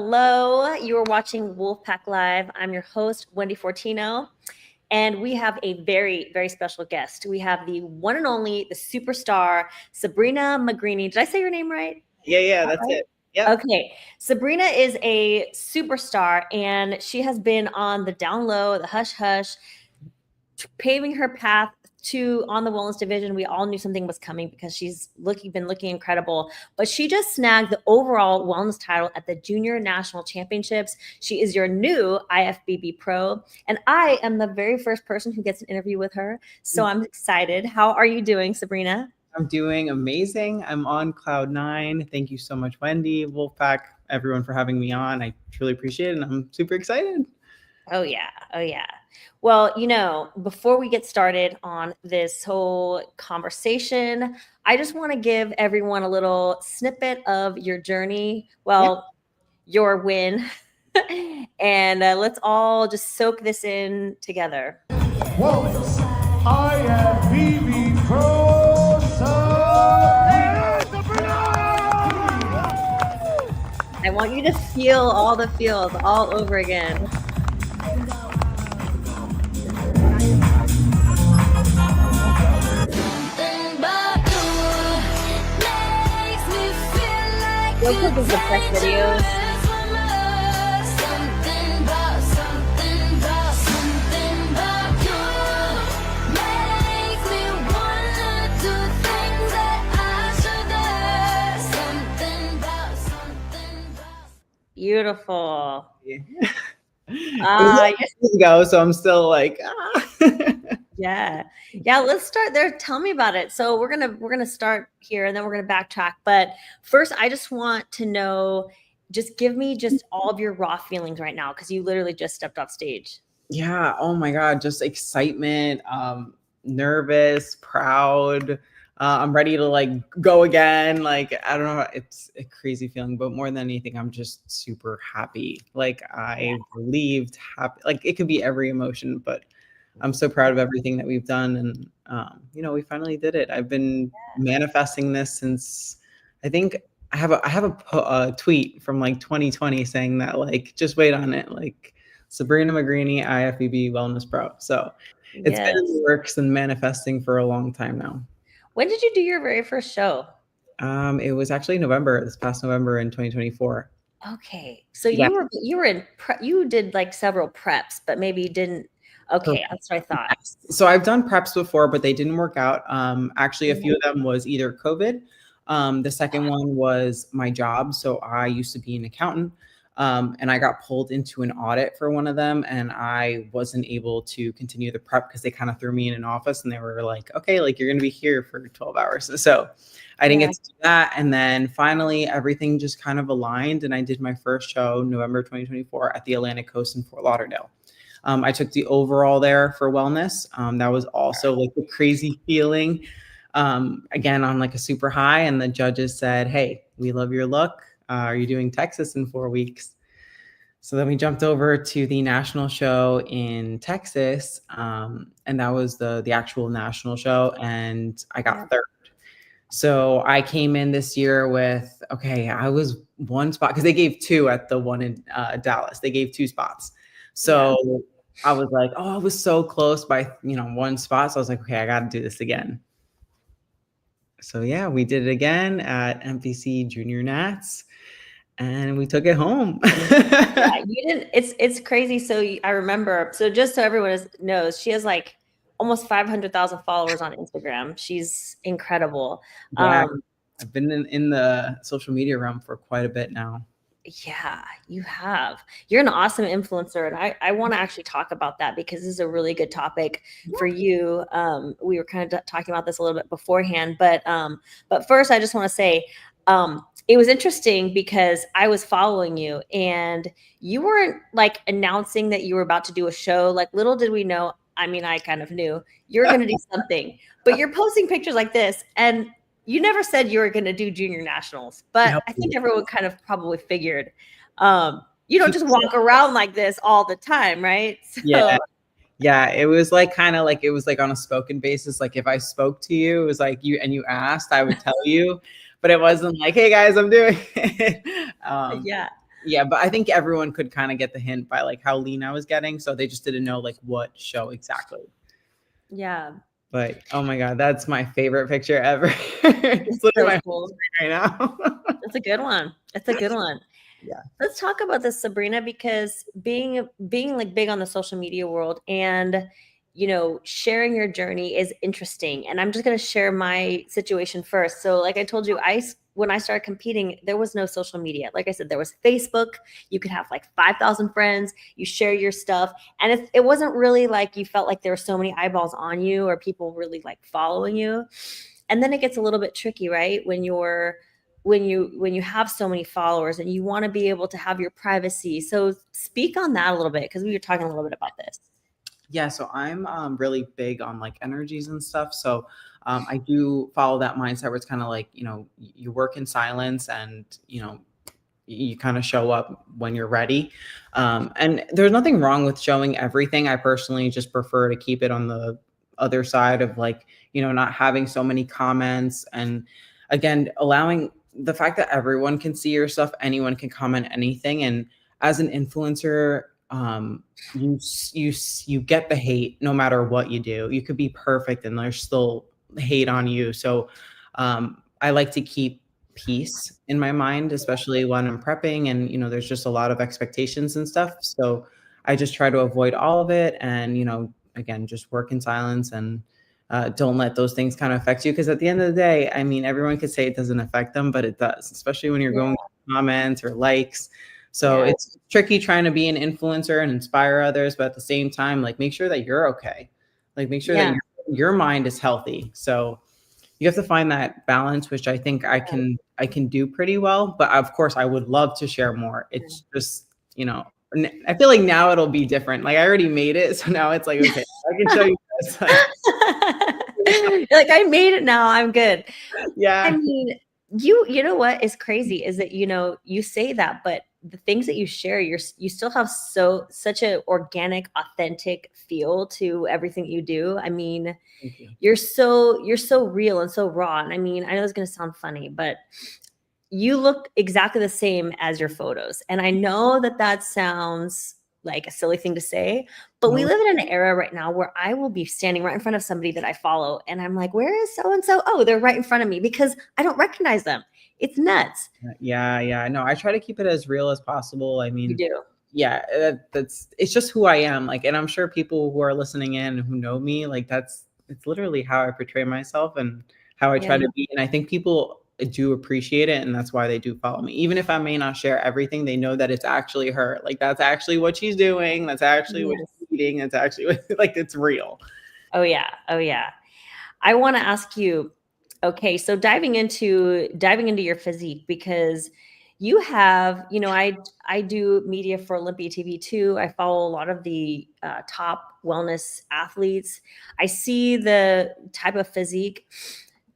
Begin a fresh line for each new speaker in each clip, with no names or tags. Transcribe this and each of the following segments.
Hello, you are watching WOLFpak Live. I'm your host, Wendy Fortino, and we have a very, very special guest. We have the one and only, the superstar, Sabrina Magrini. Did I say your name right?
Yeah, that's it. Yeah.
Okay. Sabrina is a superstar, and she has been on the down low, the hush hush, paving her path to on the wellness division. We all knew something was coming because she's been looking incredible, but she just snagged the overall wellness title at the Junior National Championships. She is your new IFBB Pro, and I am the very first person who gets an interview with her. So I'm excited. How are you doing, Sabrina?
I'm doing amazing. I'm on cloud 9. Thank you so much, Wendy, WOLFpak, everyone for having me on. I truly appreciate it, and I'm super excited.
Oh yeah. Well, before we get started on this whole conversation, I just want to give everyone a little snippet of your journey. Well, your win. And let's all just soak this in together.
Wellness IFBB Pros.
I want you to feel all the feels all over again. What is the press videos? Beautiful.
So I'm still like,
Yeah. Let's start there. Tell me about it. So we're gonna start here, and then we're gonna backtrack. But first, I just want to know, just give me just all of your raw feelings right now, because you literally just stepped off stage.
Yeah. Oh my God. Just excitement, nervous, proud. I'm ready to go again. I don't know. It's a crazy feeling, but more than anything, I'm just super happy. I relieved, happy. It could be every emotion, but I'm so proud of everything that we've done. And, we finally did it. I've been manifesting this since, I think I have a tweet from 2020 saying that just wait on it. Sabrina Magrini, IFBB Wellness Pro. So it's been in the works and manifesting for a long time now.
When did you do your very first show?
It was actually this past November in 2024.
Okay. So you were in you did several preps, but maybe you didn't. Okay, that's what I thought.
So I've done preps before, but they didn't work out. Actually, a few of them was either COVID. The second one was my job. So I used to be an accountant, and I got pulled into an audit for one of them, and I wasn't able to continue the prep because they kind of threw me in an office, and they were like, okay, you're going to be here for 12 hours. So I didn't get to do that. And then finally, everything just kind of aligned, and I did my first show November 2024 at the Atlantic Coast in Fort Lauderdale. I took the overall there for wellness. That was also a crazy feeling. Again, on a super high, and the judges said, hey, we love your look. Are you doing Texas in 4 weeks? So then we jumped over to the national show in Texas. And that was the actual national show. And I got third. So I came in this year with, I was one spot, because they gave 2 at the one in Dallas. They gave 2 spots. So I was like, I was so close by, 1 spot. So I was like, okay, I got to do this again. So we did it again at MPC Junior Nats, and we took it home.
You didn't. It's crazy. So I remember. So just so everyone knows, she has almost 500,000 followers on Instagram. She's incredible.
I've been in the social media realm for quite a bit now.
Yeah, you have. You're an awesome influencer, and I want to actually talk about that, because this is a really good topic for you. We were kind of talking about this a little bit beforehand, but first, I just want to say it was interesting because I was following you, and you weren't announcing that you were about to do a show. Little did we know. I mean, I kind of knew you were going to do something, but you're posting pictures like this, and you never said you were going to do junior nationals, but I think everyone kind of probably figured, you don't just walk around like this all the time, right? So,
yeah. It was kind of it was on a spoken basis. If I spoke to you, it was you, and you asked, I would tell you, but it wasn't hey guys, I'm doing it. Yeah, but I think everyone could kind of get the hint by like how lean I was getting. So they just didn't know like what show exactly.
Yeah.
But oh my God, that's my favorite picture ever. It's literally
So
my
cool.
right now.
That's a good one. That's a good one.
Yeah.
Let's talk about this, Sabrina, because being like big on the social media world and sharing your journey is interesting. And I'm just going to share my situation first. So like I told you, when I started competing, there was no social media. Like I said, there was Facebook. You could have like 5,000 friends. You share your stuff. And it wasn't really like you felt like there were so many eyeballs on you or people really like following you. And then it gets a little bit tricky, right? When you have so many followers and you want to be able to have your privacy. So speak on that a little bit, because we were talking a little bit about this.
Yeah, so I'm really big on like energies and stuff. So I do follow that mindset where it's kind of like, you work in silence and, you kind of show up when you're ready. And there's nothing wrong with showing everything. I personally just prefer to keep it on the other side of like, not having so many comments. And again, allowing the fact that everyone can see your stuff, anyone can comment anything. And as an influencer, you get the hate no matter what you do. You could be perfect and there's still hate on you. So I like to keep peace in my mind, especially when I'm prepping and there's just a lot of expectations and stuff. So I just try to avoid all of it and again, just work in silence and don't let those things kind of affect you, because at the end of the day, I mean, everyone could say it doesn't affect them, but it does, especially when you're going through comments or likes. So it's tricky trying to be an influencer and inspire others, but at the same time, like make sure that you're okay. Like make sure that your mind is healthy. So you have to find that balance, which I think I can do pretty well. But of course, I would love to share more. It's just, I feel like now it'll be different. Like I already made it. So now it's like, okay, I can show you guys.
Like I made it now. I'm good.
Yeah.
I mean, you know what is crazy is that, you say that, but the things that you share, you still have such an organic, authentic feel to everything you do. I mean, you're so real and so raw. And I mean, I know it's going to sound funny, but you look exactly the same as your photos. And I know that sounds like a silly thing to say, but we live in an era right now where I will be standing right in front of somebody that I follow. And I'm like, where is so-and-so? Oh, they're right in front of me, because I don't recognize them. It's nuts.
Yeah. No, I try to keep it as real as possible. I mean,
You do.
Yeah, it's just who I am. Like, and I'm sure people who are listening in who know me, like it's literally how I portray myself and how I try to be. And I think people do appreciate it. And that's why they do follow me. Even if I may not share everything, they know that it's actually her. Like, that's actually what she's doing. That's actually what she's eating. That's actually like, it's real.
Oh yeah. I want to ask you, okay, so diving into your physique, because you have, I do media for Olympia TV too. I follow a lot of the top wellness athletes. I see the type of physique.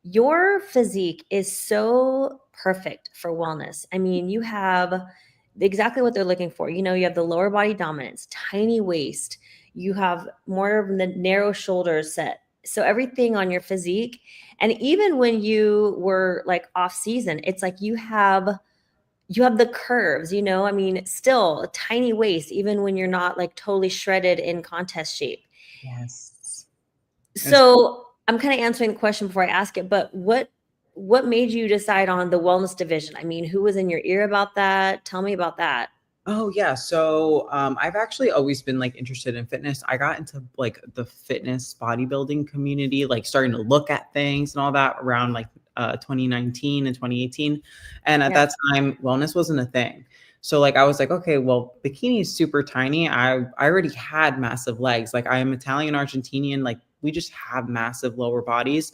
Your physique is so perfect for wellness. I mean, you have exactly what they're looking for. You have the lower body dominance, tiny waist. You have more of the narrow shoulders set. So everything on your physique. And even when you were like off season, it's like you have the curves, I mean, still a tiny waist, even when you're not like totally shredded in contest shape.
Yes.
So I'm kind of answering the question before I ask it, but what made you decide on the wellness division? I mean, who was in your ear about that? Tell me about that.
Oh yeah. So I've actually always been like interested in fitness. I got into like the fitness bodybuilding community, like starting to look at things and all that around like 2019 and 2018. And at that time, wellness wasn't a thing. So like I was like, okay, well, bikini is super tiny. I already had massive legs. Like I am Italian Argentinian, like we just have massive lower bodies.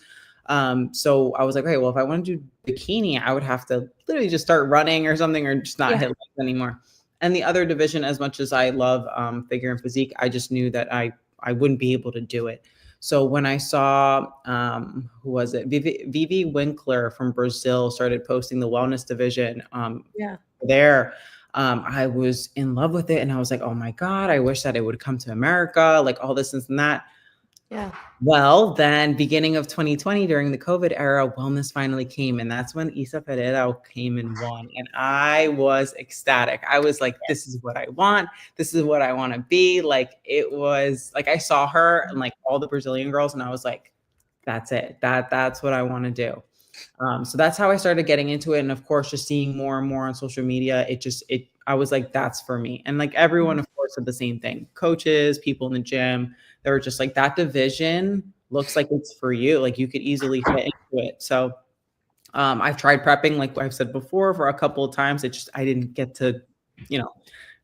So I was like, okay, well, if I want to do bikini, I would have to literally just start running or something, or just not hit legs anymore. And the other division, as much as I love figure and physique, I just knew that I wouldn't be able to do it. So when I saw, who was it? Vivi Winkler from Brazil started posting the wellness division there. I was in love with it. And I was like, oh my God, I wish that it would come to America, like all this and that.
Yeah.
Well, then beginning of 2020 during the COVID era, wellness finally came. And that's when Isa Pereira came and won. And I was ecstatic. I was like, this is what I want. This is what I want to be. Like, it was like, I saw her and like all the Brazilian girls, and I was like, that's it. That's what I want to do. So that's how I started getting into it. And of course, just seeing more and more on social media, I was like, that's for me. And like everyone, of course, said the same thing. Coaches, people in the gym, they were just like, that division looks like it's for you. Like you could easily fit into it. So I've tried prepping, like I've said before, for a couple of times. I didn't get to,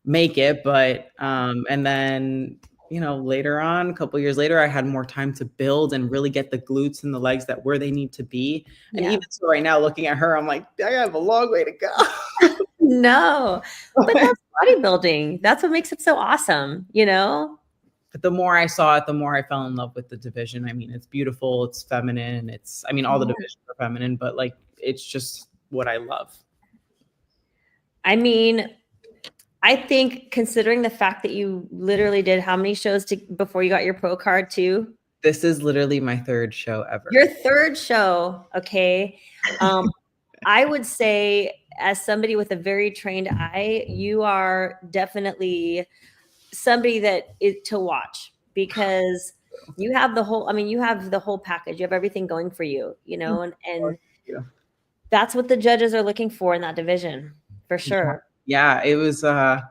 make it. But, and then, later on, a couple of years later, I had more time to build and really get the glutes and the legs that where they need to be. And even so right now, looking at her, I'm like, I have a long way to go.
No, but that's bodybuilding. That's what makes it so awesome,
But the more I saw it, the more I fell in love with the division. I mean, it's beautiful. It's feminine. All the divisions are feminine, but like, it's just what I love.
I mean, I think considering the fact that you literally did how many shows before you got your pro card too?
This is literally my third show ever.
Your third show. Okay. I would say as somebody with a very trained eye, you are definitely somebody that is to watch, because you have the whole package. You have everything going for you, and that's what the judges are looking for in that division for sure.
Yeah, it was, I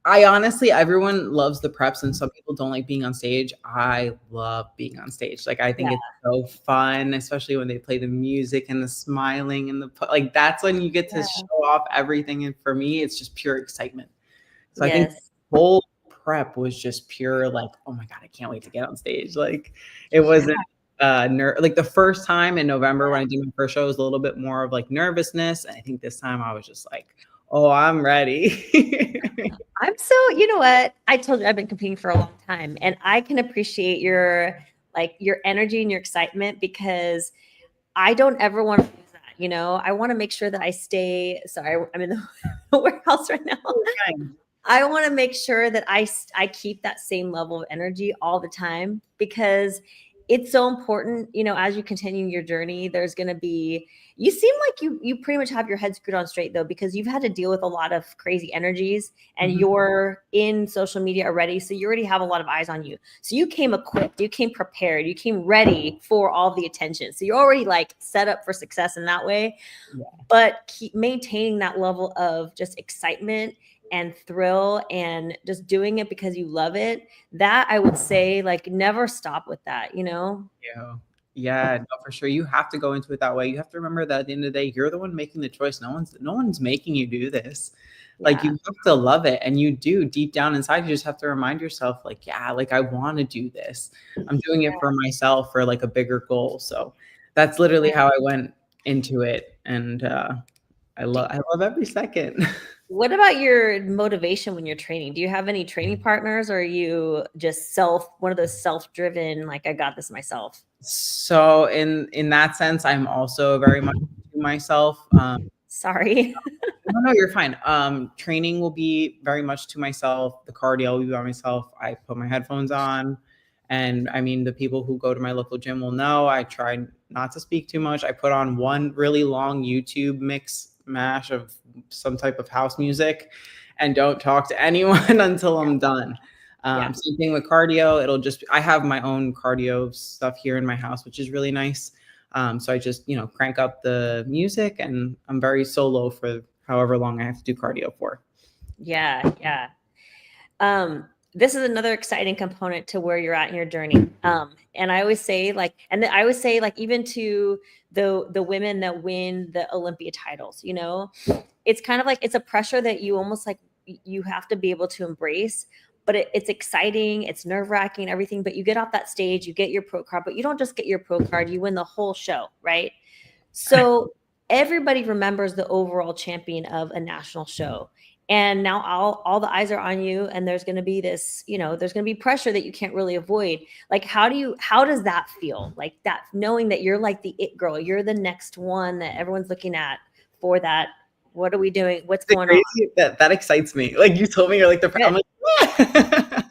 honestly, everyone loves the preps and some people don't like being on stage. I love being on stage. Like, I think it's so fun, especially when they play the music and the smiling and like, that's when you get to show off everything. And for me, it's just pure excitement. So I think the whole prep was just pure, like, oh my God, I can't wait to get on stage. Like, it wasn't like the first time in November when I did my first show, it was a little bit more of like nervousness. And I think this time I was just like, oh, I'm ready.
You know what? I told you I've been competing for a long time, and I can appreciate your energy and your excitement, because I don't ever want to lose that. I want to make sure that I stay. Sorry, I'm in the warehouse right now. I want to make sure that I keep that same level of energy all the time, because it's so important, as you continue your journey. There's going to be, you seem like you pretty much have your head screwed on straight though, because you've had to deal with a lot of crazy energies, and you're in social media already. So you already have a lot of eyes on you. So you came equipped, you came prepared, you came ready for all the attention. So you're already like set up for success in that way, but keep maintaining that level of just excitement and thrill and just doing it because you love it. That I would say, like, never stop with that,
Yeah, no, for sure. You have to go into it that way. You have to remember that at the end of the day, you're the one making the choice. No one's making you do this. Like, you have to love it. And you do deep down inside, you just have to remind yourself, like, yeah, like I want to do this. I'm doing it for myself, for like a bigger goal. So that's literally how I went into it. And I love every second.
What about your motivation when you're training? Do you have any training partners, or are you just one of those self-driven, like, I got this myself?
So in that sense, I'm also very much to myself.
Sorry.
No, you're fine. Training will be very much to myself. The cardio will be by myself. I put my headphones on. And I mean, the people who go to my local gym will know I try not to speak too much. I put on one really long YouTube mash of some type of house music and don't talk to anyone until I'm done. Same thing with cardio. I have my own cardio stuff here in my house, which is really nice. So I just, crank up the music, and I'm very solo for however long I have to do cardio for.
Yeah. This is another exciting component to where you're at in your journey. And I always say, even to the women that win the Olympia titles, it's kind of like, it's a pressure that you almost like, you have to be able to embrace, but it's exciting. It's nerve wracking, everything, but you get off that stage, you get your pro card, but you don't just get your pro card, you win the whole show. Right. So everybody remembers the overall champion of a national show. And now all the eyes are on you, and there's going to be this, there's going to be pressure that you can't really avoid. Like, how does that feel? Like, that, knowing that you're like the it girl, you're the next one that everyone's looking at for that. What are we doing? What's going on?
That excites me. Like, you told me, you're like I'm like,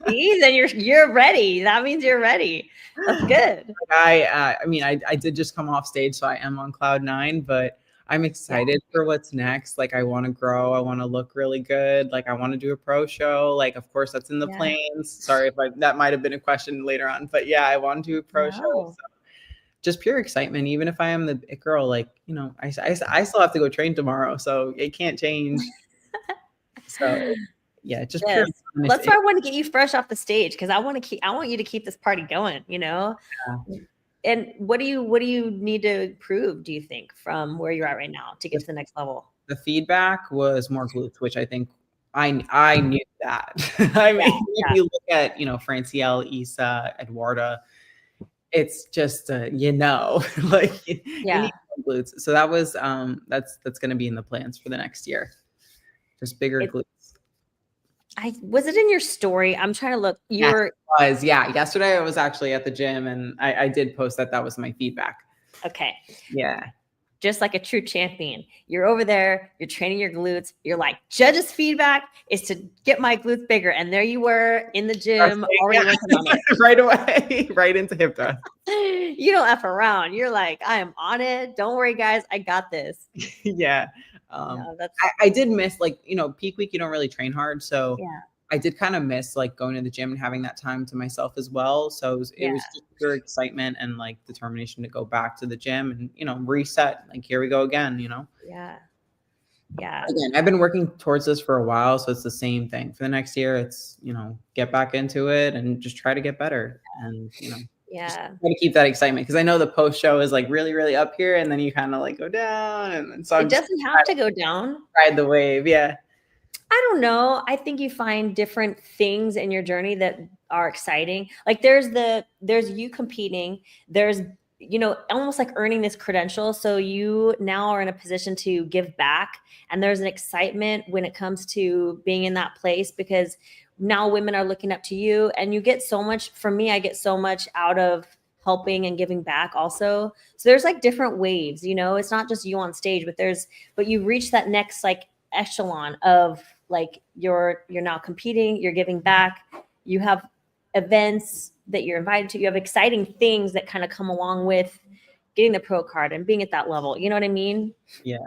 See, then you're ready. That means you're ready. That's good.
I mean, I did just come off stage, so I am on cloud 9, but I'm excited for what's next. Like, I want to grow. I want to look really good. Like, I want to do a pro show. Like, of course, that's in the plans. Sorry if that might have been a question later on, but yeah, I want to do a pro show. So just pure excitement. Even if I am the it girl, like, you know, I still have to go train tomorrow, so it can't change. So yeah, just pure.
That's why I want to get you fresh off the stage, because I want you to keep this party going, you know? Yeah. And what do you need to prove, do you think, from where you're at right now to get to the next level?
The feedback was more glutes, which I think I knew that. I mean, if you look at, you know, Francielle, Isa, Eduarda, it's just you know, like you need glutes. So that was that's going to be in the plans for the next year. Just bigger glutes.
Was it in your story? I'm trying to look.
Yesterday I was actually at the gym, and I did post that was my feedback.
Okay.
Yeah.
Just like a true champion. You're over there, you're training your glutes. You're like, judges' feedback is to get my glutes bigger. And there you were in the gym, already working on it.
Right away, right into hip thrust.
You don't F around. You're like, I am on it. Don't worry, guys. I got this.
Yeah. I did miss, like, you know, peak week, you don't really train hard. So I did kind of miss like going to the gym and having that time to myself as well. So it was just pure excitement and like determination to go back to the gym and, you know, reset. Like, here we go again, you know?
Yeah. Yeah.
Again, I've been working towards this for a while. So it's the same thing for the next year. It's, you know, get back into it and just try to get better and, you know, just try to keep that excitement. Cause I know the post show is like really, really up here, and then you kind of like go down, and so
it doesn't have to go down.
Ride the wave. Yeah.
I don't know. I think you find different things in your journey that are exciting. Like there's you competing, there's, you know, almost like earning this credential. So you now are in a position to give back. And there's an excitement when it comes to being in that place, because now women are looking up to you, and you get so much. For me, I get so much out of helping and giving back also. So there's like different waves, you know, it's not just you on stage, but you reach that next like echelon of like you're now competing, you're giving back, you have events that you're invited to, you have exciting things that kind of come along with getting the pro card and being at that level. You know what I mean?
Yeah,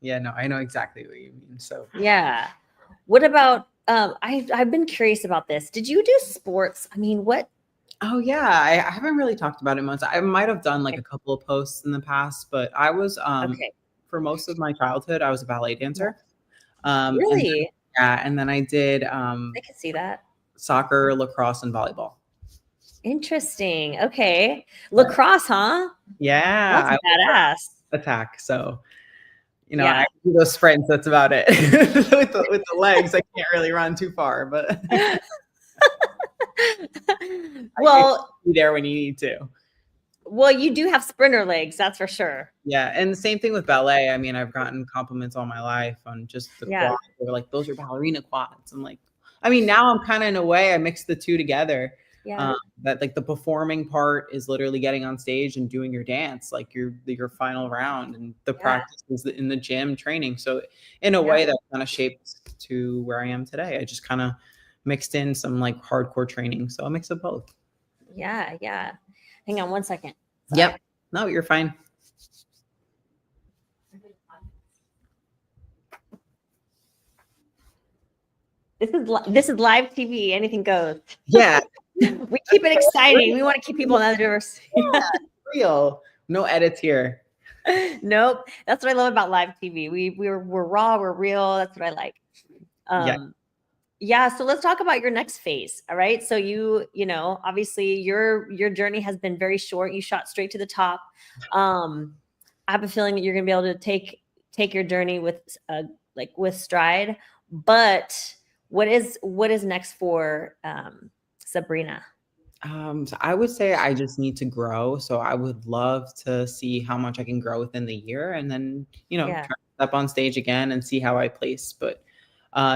no, I know exactly what you mean. So
yeah. What about I've been curious about this. Did you do sports? I mean, what?
Oh yeah, I haven't really talked about it much. I might have done like a couple of posts in the past, but I was for most of my childhood I was a ballet dancer.
Really?
And then I did
I can see that.
Soccer, lacrosse, and volleyball.
Interesting. Okay. Lacrosse, huh?
Yeah.
That's badass.
Attack. So, you know, I do those sprints. That's about it. with the legs, I can't really run too far, but
well,
be there when you need to.
Well, you do have sprinter legs, that's for sure.
Yeah, and the same thing with ballet. I mean, I've gotten compliments all my life on just the quads. They're like, those are ballerina quads. I'm like, I mean, now I'm kind of in a way, I mix the two together. Yeah. That like the performing part is literally getting on stage and doing your dance, like your final round, and the practice is in the gym training. So in a way that kind of shaped to where I am today. I just kind of mixed in some like hardcore training. So I'll mix of both.
Yeah, yeah. Hang on one second.
Sorry. Yep. No, you're fine.
This is live TV. Anything goes.
Yeah.
We keep it exciting. We want to keep people in that diversity.
Yeah, real. No edits here.
Nope. That's what I love about live TV. We're raw. We're real. That's what I like. Yeah. So let's talk about your next phase. All right. So you know, obviously your journey has been very short. You shot straight to the top. I have a feeling that you're going to be able to take your journey with stride. But what is next for Sabrina?
So I would say I just need to grow. So I would love to see how much I can grow within the year, and then, you know, try to step on stage again and see how I place. But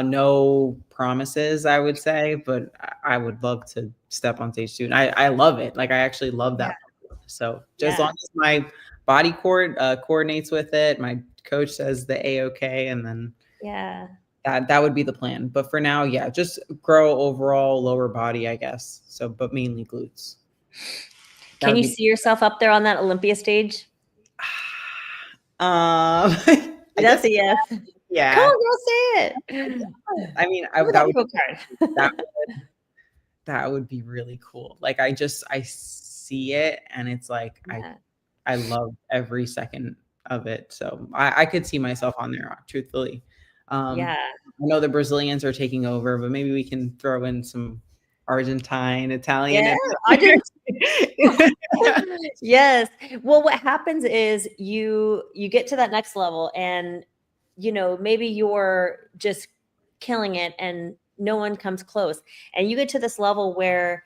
no promises, I would say, but I would love to step on stage soon. I love it. Like, I actually love that. So just as long as my body coordinates with it, my coach says the A-OK, and then that would be the plan. But for now, yeah, just grow overall lower body, I guess. So, but mainly glutes. That
Can
would
you
be
see yourself up there on that Olympia stage?
I
That's
guess,
a yes. Come
yeah.
on, girl, say it.
I mean,
With that pro card.
that that would be really cool. Like I see it and it's like
Yeah.
I love every second of it. So I could see myself on there, truthfully.
Yeah.
I know the Brazilians are taking over, but maybe we can throw in some Argentine, Italian.
Yeah, I didn't. Yes. Well, what happens is you get to that next level and maybe you're just killing it and no one comes close. And you get to this level where,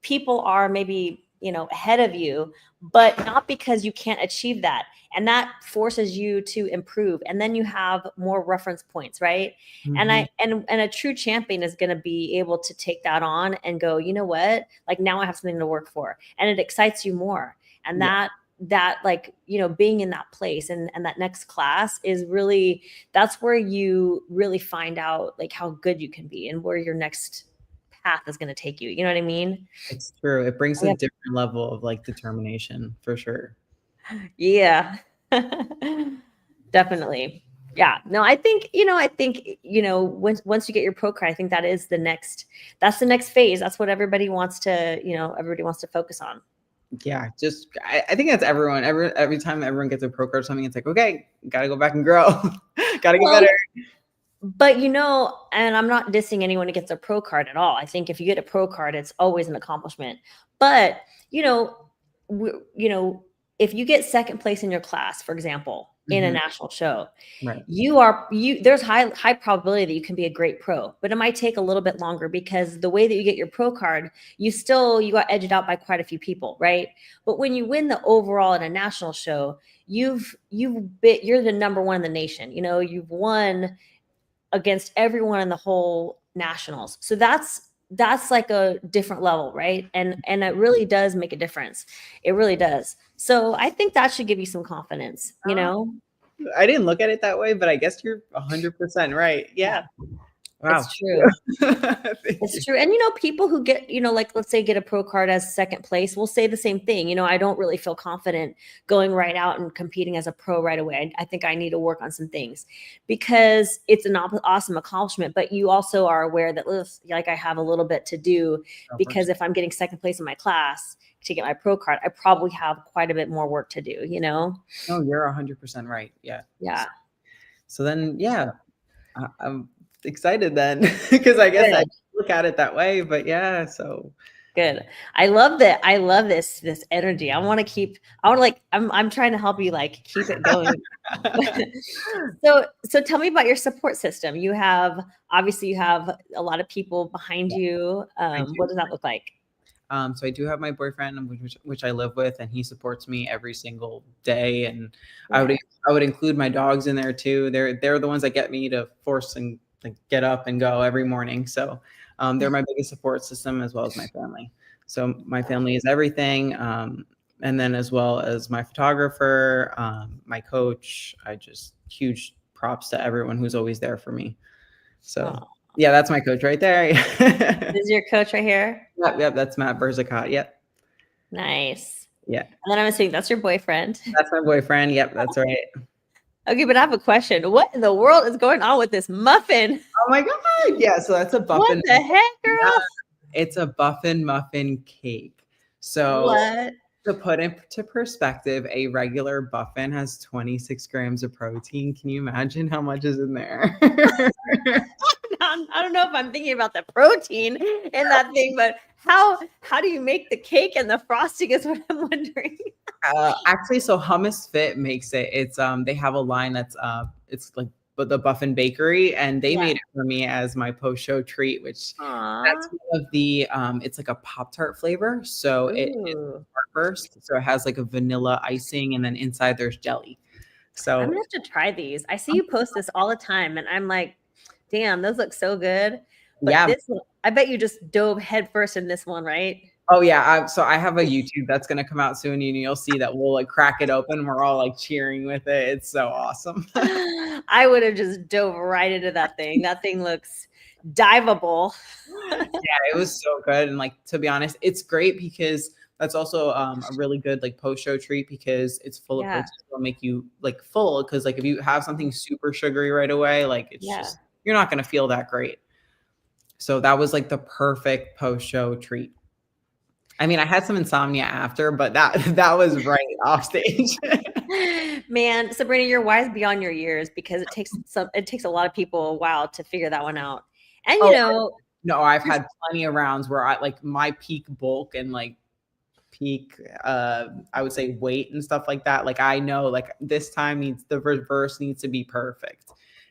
people are maybe, ahead of you, but not because you can't achieve that. And that forces you to improve. And then you have more reference points, right? And and a true champion is going to be able to take that on and go, you know what? Like now I have something to work for. And it excites you more. And that like, being in that place and that next class is really, that's where you really find out like how good you can be and where your next path is going to take you. You know what I mean?
It's true. It brings a different level of like determination for sure.
Yeah. Definitely. Yeah. No, I think, once you get your pro card, I think that's the next phase. That's what everybody wants to focus on.
Yeah. Just, I think that's everyone. Every time everyone gets a pro card or something, it's like, okay, got to go back and grow. Got to get better.
But, and I'm not dissing anyone who gets a pro card at all. I think if you get a pro card, it's always an accomplishment. But, if you get second place in your class, for example, in a national show,
right,
there's high probability that you can be a great pro, but it might take a little bit longer because the way that you get your pro card, you got edged out by quite a few people, right? But when you win the overall in a national show, you're the number one in the nation. You've won against everyone in the whole nationals. So that's like a different level, right? And it really does make a difference. It really does. So I think that should give you some confidence,
I didn't look at it that way, but I guess you're 100% right. Yeah. Wow.
It's true. It's true. And, people who get, like, let's say get a pro card as second place, will say the same thing. I don't really feel confident going right out and competing as a pro right away. I think I need to work on some things because it's an awesome accomplishment. But you also are aware that, like, I have a little bit to do because if I'm getting second place in my class to get my pro card, I probably have quite a bit more work to do, No,
you're 100% right. Yeah.
Yeah.
So then, yeah, I'm excited then because I guess I look at it that way, but yeah, so
good. I love that. I love this energy. I'm trying to help you like keep it going. So tell me about your support system. You have a lot of people behind you. What does that look like?
So I do have my boyfriend, which I live with, and he supports me every single day. And I would include my dogs in there too. They're the ones that get me to force and like get up and go every morning. So they're my biggest support system as well as my family. So my family is everything. And then as well as my photographer, my coach, huge props to everyone who's always there for me. So yeah, that's my coach right there.
This is your coach right here?
Yep, that's Matt Berzicott. Yep.
Nice.
Yeah.
And then I'm assuming that's your boyfriend.
That's my boyfriend. Yep, that's right.
Okay, but I have a question. What in the world is going on with this muffin?
Oh my God. Yeah, so that's a muffin.
What the heck, girl?
Yeah, it's a muffin cake. So
what?
To put into perspective, a regular muffin has 26 grams of protein. Can you imagine how much is in there?
I don't know if I'm thinking about the protein in that thing, but how do you make the cake and the frosting is what I'm wondering.
Actually, so Hummus Fit makes it. It's they have a line that's it's like the Buffin Bakery, and they made it for me as my post-show treat, which that's one of the it's like a Pop-Tart flavor. So it is first. So it has like a vanilla icing, and then inside there's jelly. So
I'm gonna have to try these. I see you post this all the time, and I'm like, damn, those look so good. But this one, I bet you just dove headfirst in this one, right?
Oh yeah. So I have a YouTube that's going to come out soon, and you'll see that we'll like crack it open. We're all like cheering with it. It's so awesome.
I would have just dove right into that thing. That thing looks diveable.
Yeah, it was so good. And like, to be honest, it's great because that's also a really good like post-show treat, because it's full of protein. It'll make you like full, because like if you have something super sugary right away, like it's just, you're not going to feel that great. So that was like the perfect post-show treat. I mean, I had some insomnia after, but that was right off stage.
Man, Sabrina, you're wise beyond your years, because it takes a lot of people a while to figure that one out. And
no, I've had plenty of rounds where I like my peak bulk and like peak I would say weight and stuff like that. Like I know like this time the reverse needs to be perfect.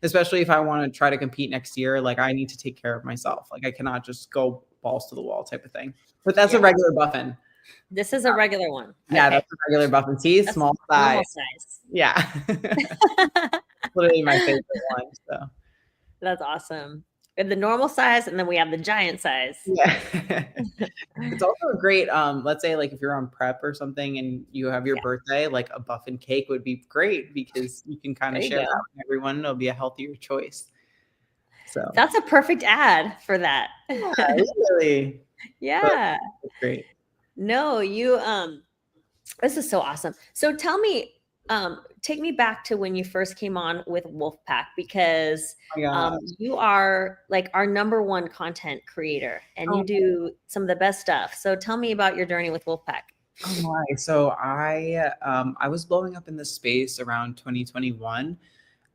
Especially if I want to try to compete next year, like I need to take care of myself. Like I cannot just go balls to the wall type of thing. But that's a regular buffin.
This is a regular one.
Yeah, that's a regular buffin. See, that's small size.
Normal size.
Yeah. Literally my favorite one. So
that's awesome. We have the normal size, and then we have the giant size.
Yeah. It's also a great, let's say like if you're on prep or something and you have your birthday, like a buffin cake would be great, because you can kind of share that with everyone. It'll be a healthier choice. So
that's a perfect ad for that.
Yeah, really.
Yeah.
That's great.
No, this is so awesome. So tell me, take me back to when you first came on with WOLFpak, because you are like our #1 content creator, and you do some of the best stuff. So tell me about your journey with WOLFpak.
Oh my. So I was blowing up in this space around 2021,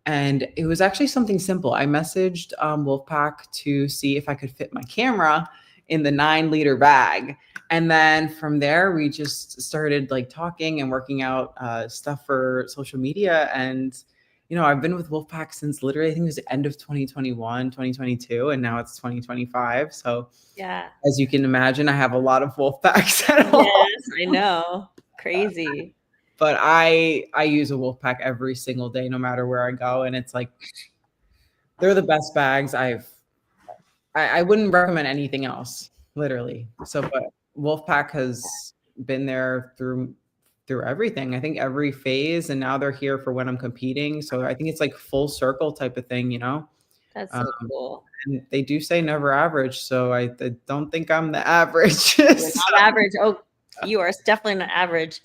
and it was actually something simple. I messaged WOLFpak to see if I could fit my camera in the 9-liter bag. And then from there, we just started like talking and working out stuff for social media. And, I've been with WOLFpak since literally, I think it was the end of 2021, 2022, and now it's 2025. So
yeah,
as you can imagine, I have a lot of WOLFpaks at home.
Yes, I know. Crazy.
But I use a WOLFpak every single day, no matter where I go. And it's like, they're the best bags I wouldn't recommend anything else, literally. So, but WOLFpak has been there through everything. I think every phase, and now they're here for when I'm competing. So I think it's like full circle type of thing,
That's so cool.
And they do say never average, so I don't think I'm the average.
You're not average. Oh, you are definitely not average.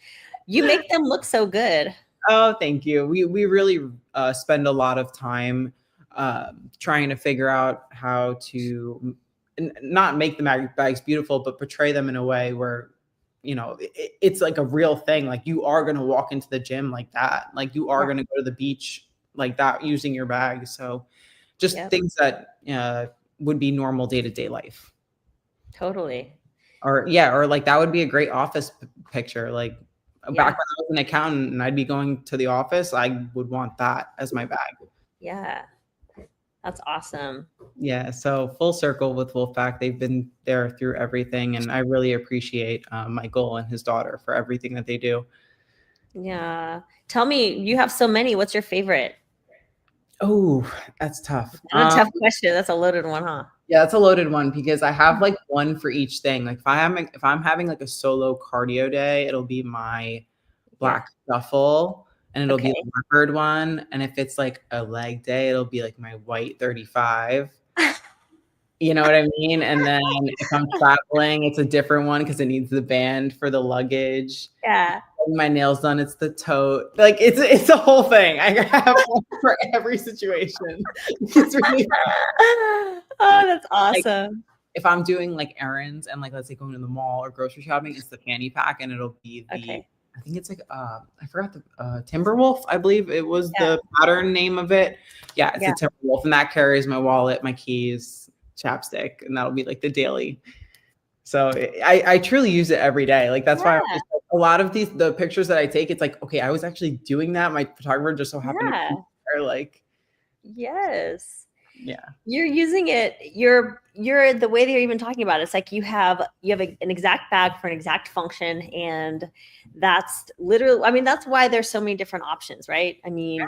You make them look so good.
Oh, thank you. We really spend a lot of time trying to figure out how to not make the bags beautiful, but portray them in a way where, it's like a real thing. Like you are going to walk into the gym like that. Like you are going to go to the beach like that using your bag. So just things that would be normal day-to-day life.
Totally.
Or like that would be a great office picture. Like back when I was an accountant and I'd be going to the office, I would want that as my bag.
Yeah. That's awesome.
Yeah. So full circle with WOLFpak. They've been there through everything. And I really appreciate Michael and his daughter for everything that they do.
Yeah. Tell me, you have so many. What's your favorite?
Oh, that's tough.
That's a tough question. That's a loaded one, huh?
Yeah, that's a loaded one, because I have like one for each thing. Like if I'm having like a solo cardio day, it'll be my black duffel. And it'll be the leopard one. And if it's like a leg day, it'll be like my white 35. You know what I mean? And then if I'm traveling, it's a different one because it needs the band for the luggage.
Yeah.
My nails done, it's the tote. Like it's a whole thing. I have one for every situation. It's really
oh, that's awesome.
Like, if I'm doing like errands and like let's say going to the mall or grocery shopping, it's the fanny pack, and it'll be the I think it's like I forgot the Timberwolf, I believe it was the pattern name of it. Yeah, it's a Timberwolf, and that carries my wallet, my keys, chapstick, and that'll be like the daily. So I truly use it every day. Like that's why a lot of the pictures that I take, it's like, okay, I was actually doing that. My photographer just so happened to be there, like.
Yes.
Yeah.
You're using it. You're the way that you're even talking about it. It's like you have an exact bag for an exact function. And that's literally, I mean, that's why there's so many different options, right? I mean,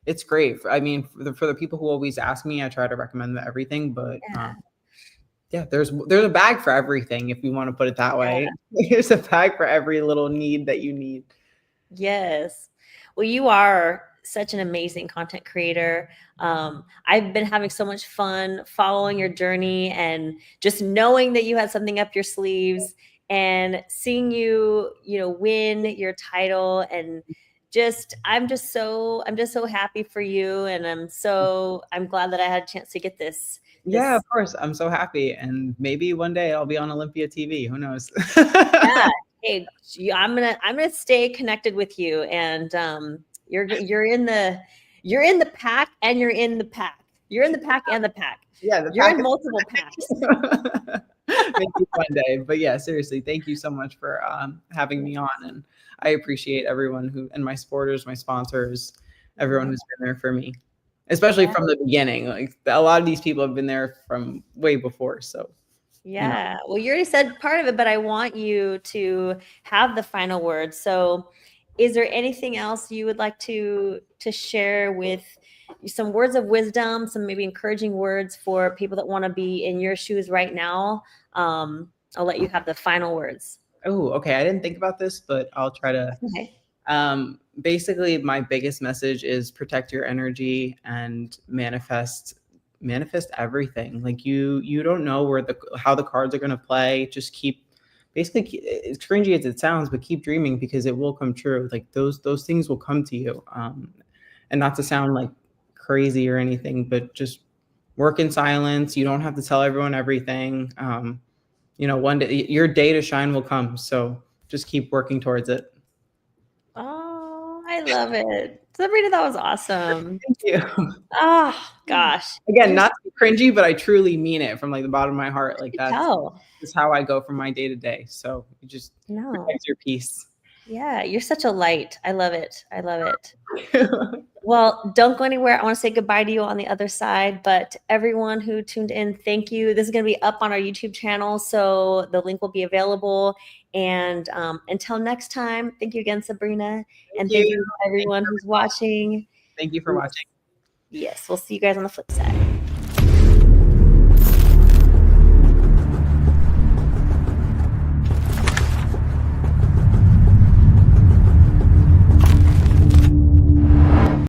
it's great. I mean, for the people who always ask me, I try to recommend everything, but yeah, there's a bag for everything, if you want to put it that way. There's a bag for every little need that you need.
Yes. Well, you are such an amazing content creator. I've been having so much fun following your journey and just knowing that you had something up your sleeves and seeing you, win your title, and I'm just so happy for you, and I'm glad that I had a chance to get this.
Yeah, of course. I'm so happy, and maybe one day I'll be on Olympia TV. Who knows?
Yeah. Hey, I'm gonna stay connected with you, and you're in the pack, and you're in the pack. You're in the pack and the pack.
Yeah,
you're in multiple packs.
Maybe one day, but yeah, seriously, thank you so much for having me on, and I appreciate everyone and my supporters, my sponsors, everyone who's been there for me, especially from the beginning. Like a lot of these people have been there from way before, so.
Yeah. Well, you already said part of it, but I want you to have the final word. So is there anything else you would like to share with some words of wisdom, some maybe encouraging words for people that want to be in your shoes right now? I'll let you have the final words.
Oh, okay. I didn't think about this, but I'll try to.
Okay.
Basically, my biggest message is protect your energy and manifest everything. Like you don't know how the cards are going to play. Just keep, basically, as cringy as it sounds, but keep dreaming, because it will come true. Like those things will come to you. And not to sound like crazy or anything, but just work in silence. You don't have to tell everyone everything. One day your day to shine will come. So just keep working towards it.
Oh, I love it. Sabrina, that was awesome.
Thank you.
Oh, gosh.
Again, not cringy, but I truly mean it from like the bottom of my heart. Like that's how I go from my day to day. So you just protect your peace.
Yeah, you're such a light. I love it. I love it. Well, don't go anywhere. I want to say goodbye to you on the other side, but everyone who tuned in, thank you. This is going to be up on our YouTube channel, so the link will be available. And until next time, thank you again, Sabrina. Thank you everyone who's watching.
Thank you for watching.
Yes, we'll see you guys on the flip side.